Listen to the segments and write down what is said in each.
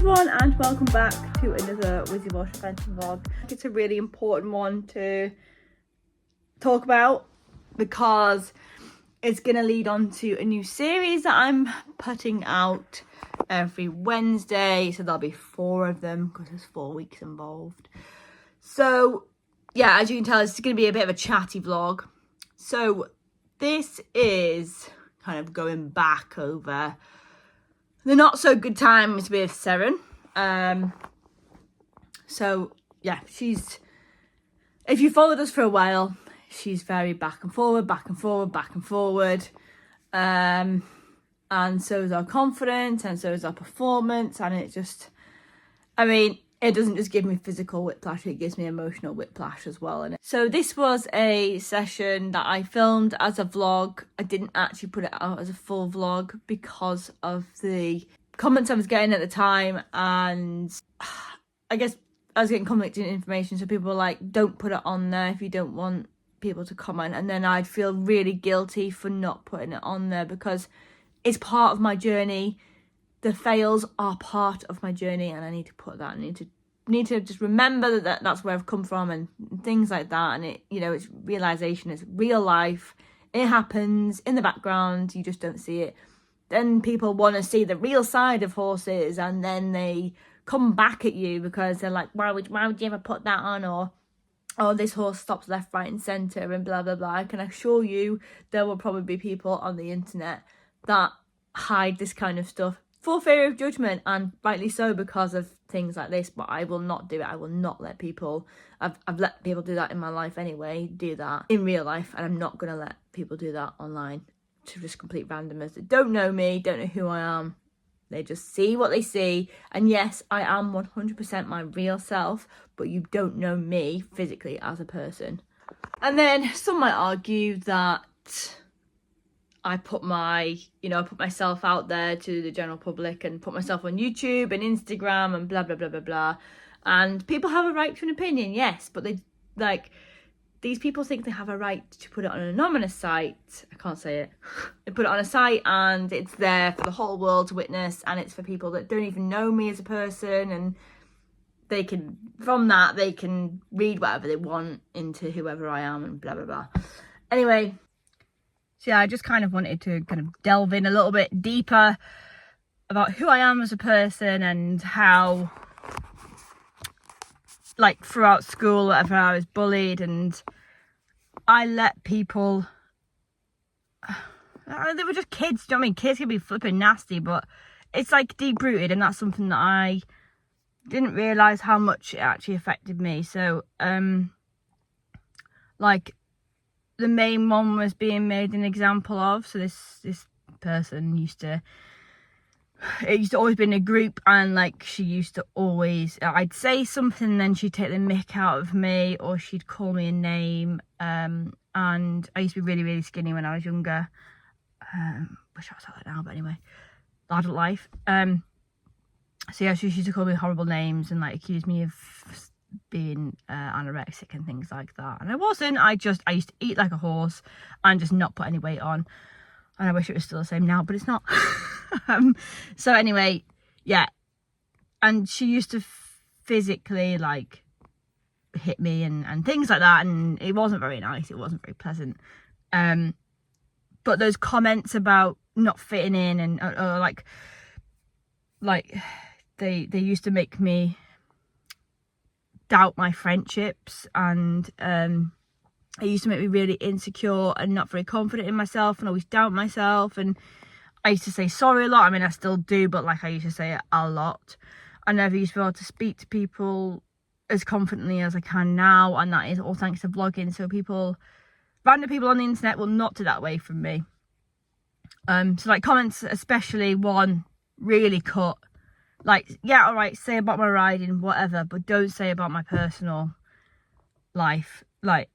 everyone, and welcome back to another Wizzy Wash Adventure vlog. It's a really important one to talk about because it's going to lead on to a new series that I'm putting out every Wednesday. So there'll be 4 of them because there's 4 weeks involved. So yeah, as you can tell, it's going to be a bit of a chatty vlog. So this is kind of going back over the not so good times with Seren. So yeah, if you followed us for a while, she's very back and forward. And so is our confidence, and so is our performance, and it doesn't just give me physical whiplash, it gives me emotional whiplash as well. And so this was a session that I filmed as a vlog. I didn't actually put it out as a full vlog because of the comments I was getting at the time, and I guess I was getting conflicting information. So people were like, don't put it on there if you don't want people to comment. And then I'd feel really guilty for not putting it on there because it's part of my journey. The fails are part of my journey, and I need to put that. I need to just remember that that's where I've come from and things like that. And it's realization. It's real life. It happens in the background. You just don't see it. Then people want to see the real side of horses, and then they come back at you because they're like, why would you ever put that on? Or, oh, this horse stops left, right, and centre, and blah blah blah. I can assure you, there will probably be people on the internet that hide this kind of stuff for fear of judgment, and rightly so because of things like this. But I will not do it. I will not let people, I've let people do that in my life anyway, do that in real life, and I'm not going to let people do that online to just complete randomers that don't know me, don't know who I am. They just see what they see. And yes, I am 100% my real self, but you don't know me physically as a person. And then some might argue that I put myself out there to the general public and put myself on YouTube and Instagram and blah, blah, blah, blah, blah. And people have a right to an opinion, yes, but these people think they have a right to put it on an anonymous site. I can't say it. They put it on a site and it's there for the whole world to witness, and it's for people that don't even know me as a person, and from that they can read whatever they want into whoever I am and blah, blah, blah. Anyway, so yeah, I just kind of wanted to kind of delve in a little bit deeper about who I am as a person and how, like, throughout school, whatever, I was bullied, and I let people, they were just kids, do you know what I mean? Kids can be flipping nasty, but it's like deep rooted, and that's something that I didn't realise how much it actually affected me. So, like, the main one was being made an example of. So this person used to always be in a group, and like she used to always, I'd say something and then she'd take the mick out of me, or she'd call me a name. And I used to be really, really skinny when I was younger. Wish I was like that now, but anyway, adult life. So yeah, she used to call me horrible names and like accuse me of being anorexic and things like that. And I wasn't. I used to eat like a horse and just not put any weight on. And I wish it was still the same now, but it's not. So anyway, yeah. And she used to physically like hit me and things like that, and it wasn't very nice. It wasn't very pleasant. But those comments about not fitting in and or like they used to make me doubt my friendships, and it used to make me really insecure and not very confident in myself, and always doubt myself. And I used to say sorry a lot. I mean, I still do, but like I used to say it a lot. I never used to be able to speak to people as confidently as I can now, and that is all thanks to vlogging. So random people on the internet will not take that away from me. So like comments, especially one, really cut. Like, yeah, all right, say about my riding, whatever, but don't say about my personal life. Like,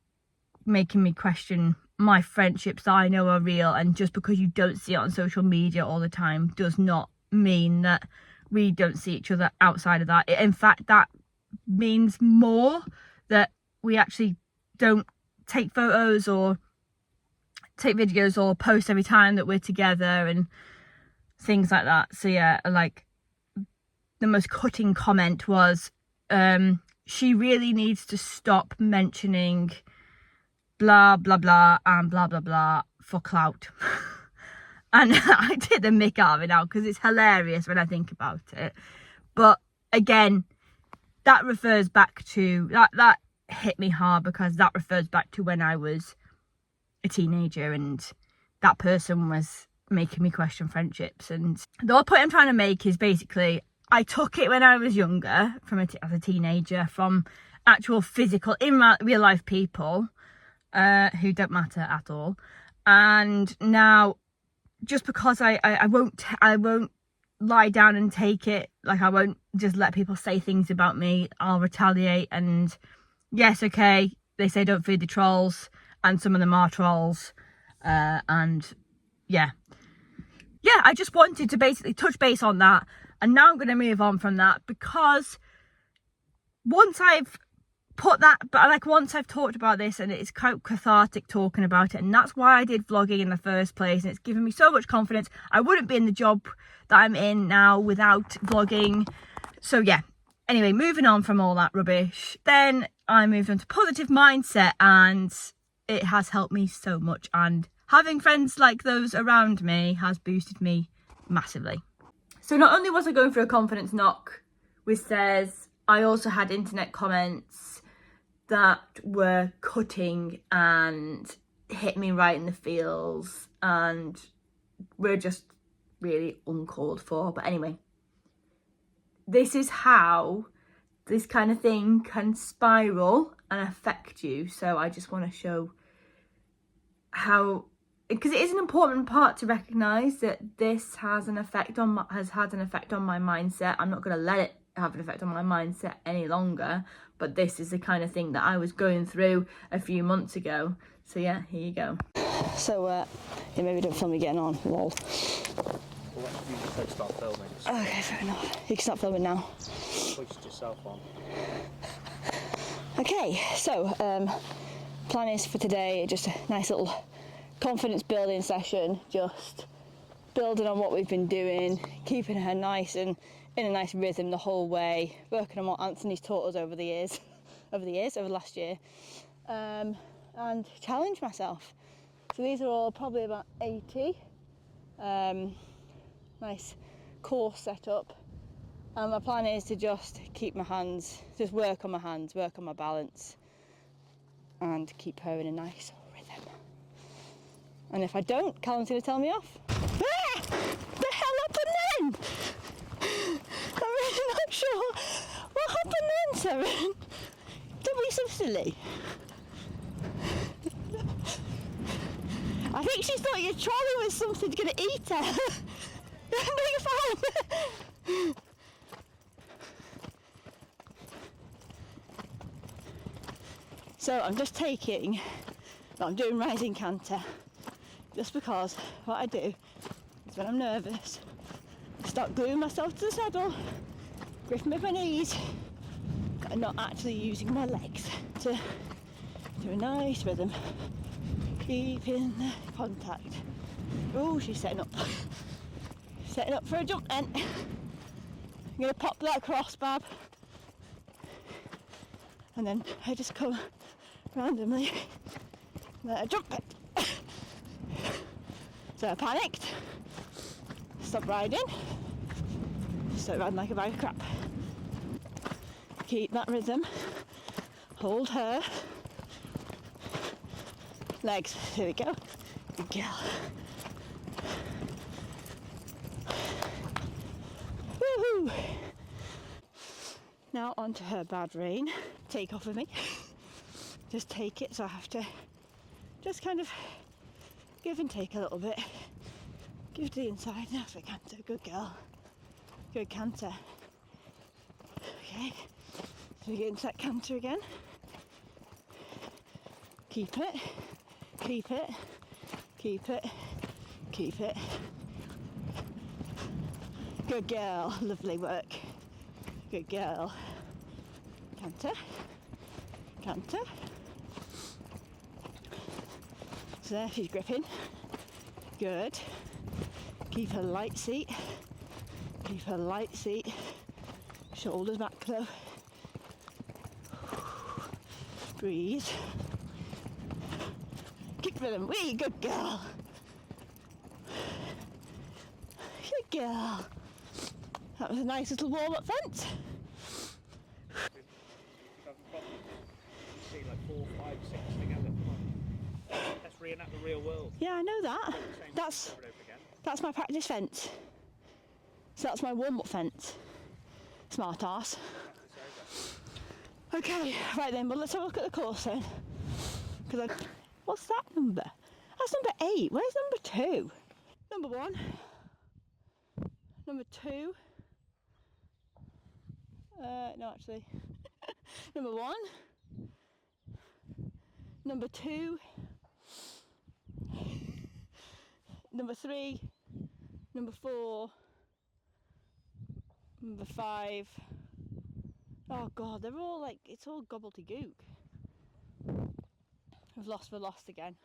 making me question my friendships that I know are real, and just because you don't see it on social media all the time does not mean that we don't see each other outside of that. In fact, that means more that we actually don't take photos or take videos or post every time that we're together and things like that. So yeah, like, the most cutting comment was, she really needs to stop mentioning blah blah blah and blah blah blah for clout. And I did the mick out of it now because it's hilarious when I think about it. But again, that refers back to that hit me hard, because that refers back to when I was a teenager and that person was making me question friendships. And the whole point I'm trying to make is basically, I took it when I was younger, as a teenager, from actual physical, in real life people who don't matter at all. And now, just because I won't lie down and take it, like I won't just let people say things about me, I'll retaliate. And yes, okay, they say don't feed the trolls, and some of them are trolls, and yeah, I just wanted to basically touch base on that. And now I'm going to move on from that, because once I've talked about this, and it's quite cathartic talking about it, and that's why I did vlogging in the first place, and it's given me so much confidence. I wouldn't be in the job that I'm in now without vlogging. So yeah, anyway, moving on from all that rubbish, then I moved on to positive mindset, and it has helped me so much, and having friends like those around me has boosted me massively. So not only was I going through a confidence knock with Says, I also had internet comments that were cutting and hit me right in the feels and were just really uncalled for. But anyway, this is how this kind of thing can spiral and affect you. So I just want to show how, because it is an important part to recognise that this has had an effect on my mindset. I'm not going to let it have an effect on my mindset any longer, but this is the kind of thing that I was going through a few months ago. So yeah, here you go. So yeah, maybe don't film me getting on, lol. Well, you can start filming. Okay, fair enough. You can start filming now. Pushed yourself on. Okay, so plan is for today just a nice little confidence building session, just building on what we've been doing, keeping her nice and in a nice rhythm the whole way, working on what Anthony's taught us over the last year, and challenge myself. So these are all probably about 80. Nice course setup, and my plan is to just keep my hands, just work on my hands, work on my balance, and keep her in a nice rhythm. And if I don't, Callum's going to tell me off. Ah! The hell happened then? I'm really not sure what happened then, Seren. Don't be so silly. I think she thought your trolley was something going to eat her. No, you're fine. So I'm just I'm doing rising canter, just because what I do is when I'm nervous, I start gluing myself to the saddle, gripping with my knees, and not actually using my legs to do a nice rhythm, keeping the contact. Oh, she's setting up. Setting up for a jump then. I'm going to pop that across, Bab. And then I just come randomly, let her jump it. So I panicked, stopped riding, started riding like a bag of crap. Keep that rhythm, hold her. Legs, here we go. Good girl. Woohoo! Now onto her bad rain. Take off of me. Just take it, so I have to just kind of give and take a little bit. Give to the inside. Now for canter. Good girl. Good canter. Okay. So we get into that canter again. Keep it. Keep it. Keep it. Keep it. Good girl. Lovely work. Good girl. Canter. Canter. So there, she's gripping. Good. Keep her light seat. Keep her light seat. Shoulders back though. Breathe. Keep rhythm. Wee, good girl. Good girl. That was a nice little warm-up fence. You see like 4, 5, 6 together. Come on. Let's reenact the real world. Yeah, I know that. Same That's over and over again. that's my practice fence. So that's my warm-up fence. Smart ass. Practice over. Okay, right then, well let's have a look at the course then. What's that number? That's number 8. Where's number 2? Number 1. Number 2. No, actually. Number 1. Number 2. Number 3. Number 4. Number 5. Oh god, they're all like, it's all gobbledygook. I've lost the lost again.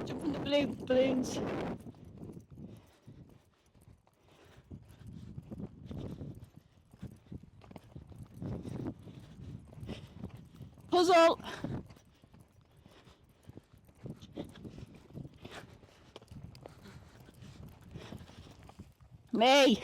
Jump from the balloons. Puzzle! Me!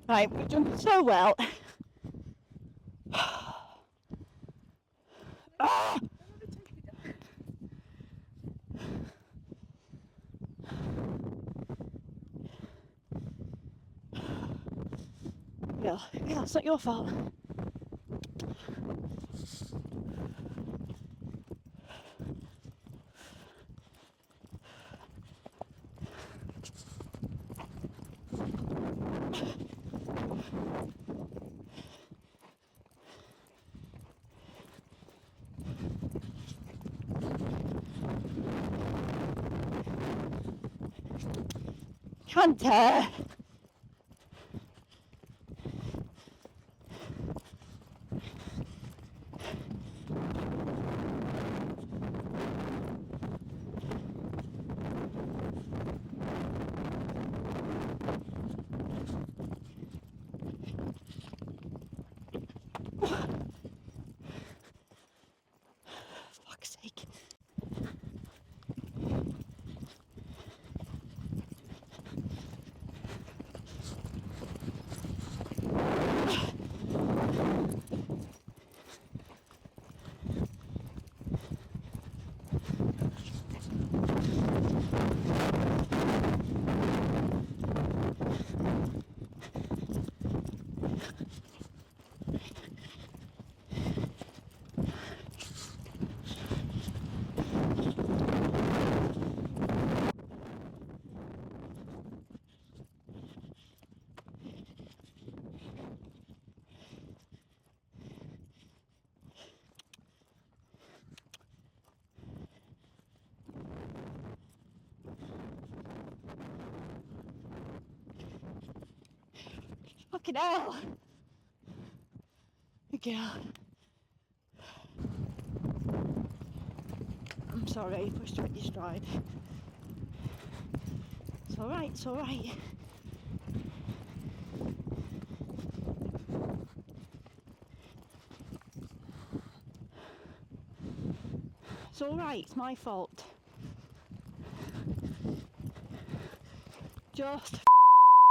Right, we're jumping so well. Ah! Yeah, it's not your fault. Hunter! Fuck's sake. Fucking hell! Good girl. I'm sorry, you pushed her at your stride. It's alright, it's alright. It's alright, it's my fault. Just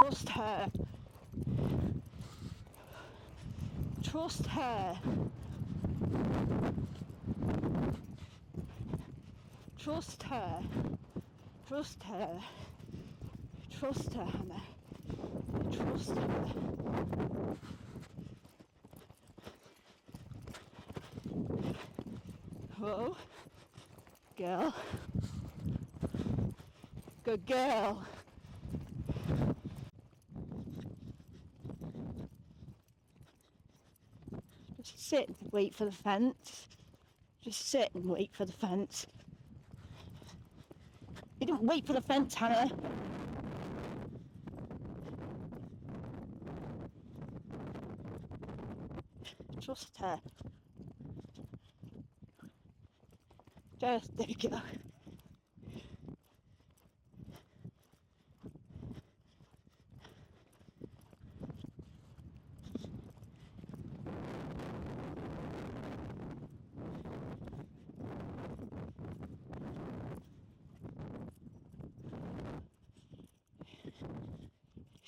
trust her. Trust her. Trust her. Trust her. Trust her, Hannah. Trust her. Whoa. Girl. Good girl. Just sit and wait for the fence. Just sit and wait for the fence. You didn't wait for the fence, Hannah. Trust her. There we go.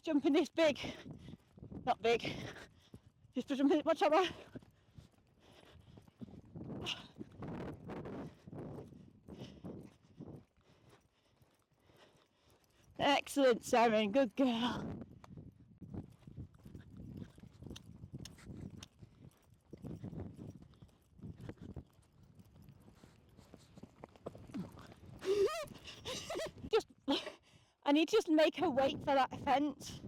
Jumping this big. Not big. Just jumping. Watch out, man. Excellent, Simon. Good girl. I need to just make her wait for that fence.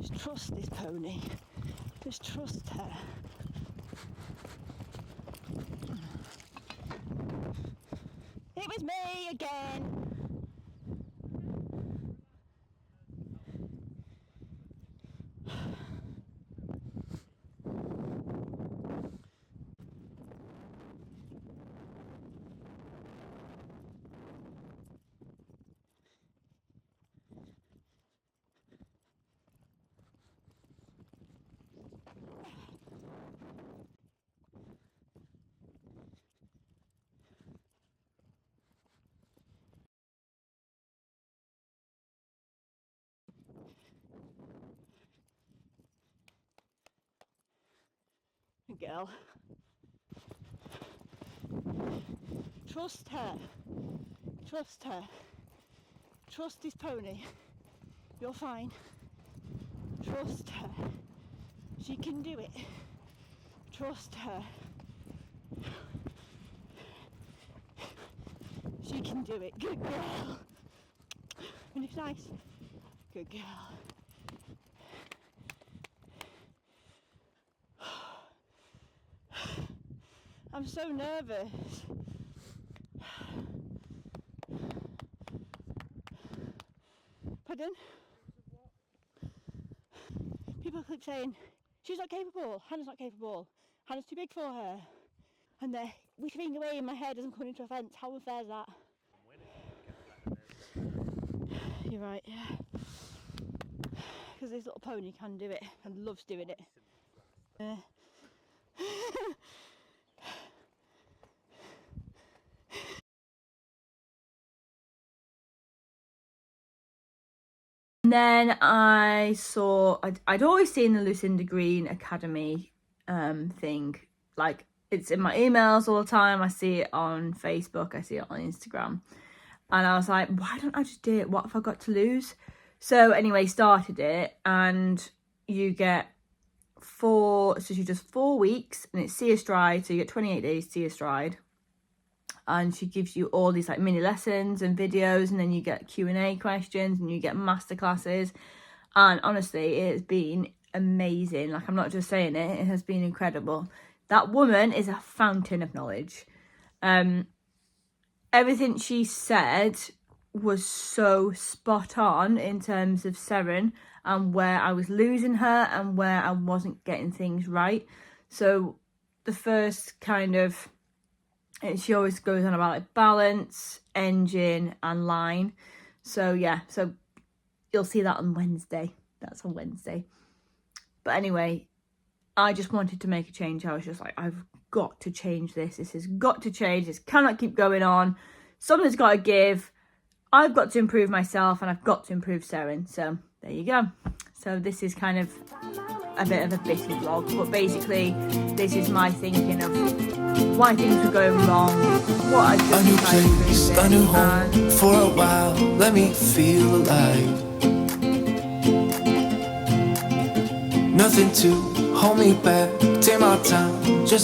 Just trust this pony. Just trust her. It was me again. Girl. Trust her. Trust her. Trust this pony. You're fine. Trust her. She can do it. Trust her. She can do it. Good girl. Finish nice. Good girl. I'm so nervous. Pardon? People keep saying, she's not capable, Hannah's not capable, Hannah's too big for her. And they're whittling away in my head as I'm coming into a fence. How unfair is that? You're right, yeah. Because this little pony can do it and loves doing it. Yeah. And then I saw, I'd always seen the Lucinda Green Academy thing. Like, it's in my emails all the time. I see it on Facebook. I see it on Instagram. And I was like, why don't I just do it? What have I got to lose? So anyway, started it. And you get so she does 4 weeks. And it's See a Stride. So you get 28 days See a Stride. And she gives you all these like mini lessons and videos, and then you get Q&A questions and you get masterclasses. And honestly, it has been amazing. Like, I'm not just saying it, it has been incredible. That woman is a fountain of knowledge. Everything she said was so spot on in terms of Seren and where I was losing her and where I wasn't getting things right. So the first kind of, she always goes on about like balance, engine and line. So yeah, so you'll see that on Wednesday. That's on Wednesday. But anyway, I just wanted to make a change. I was just like, I've got to change this. This has got to change. This cannot keep going on. Something's got to give. I've got to improve myself and I've got to improve Seren. So there you go. So this is kind of a bit of a bitty vlog, but basically this is my thinking of why things were going wrong, what I've done. A new place, a new home for a while. Let me feel alive. Nothing to hold me back. Take my time, just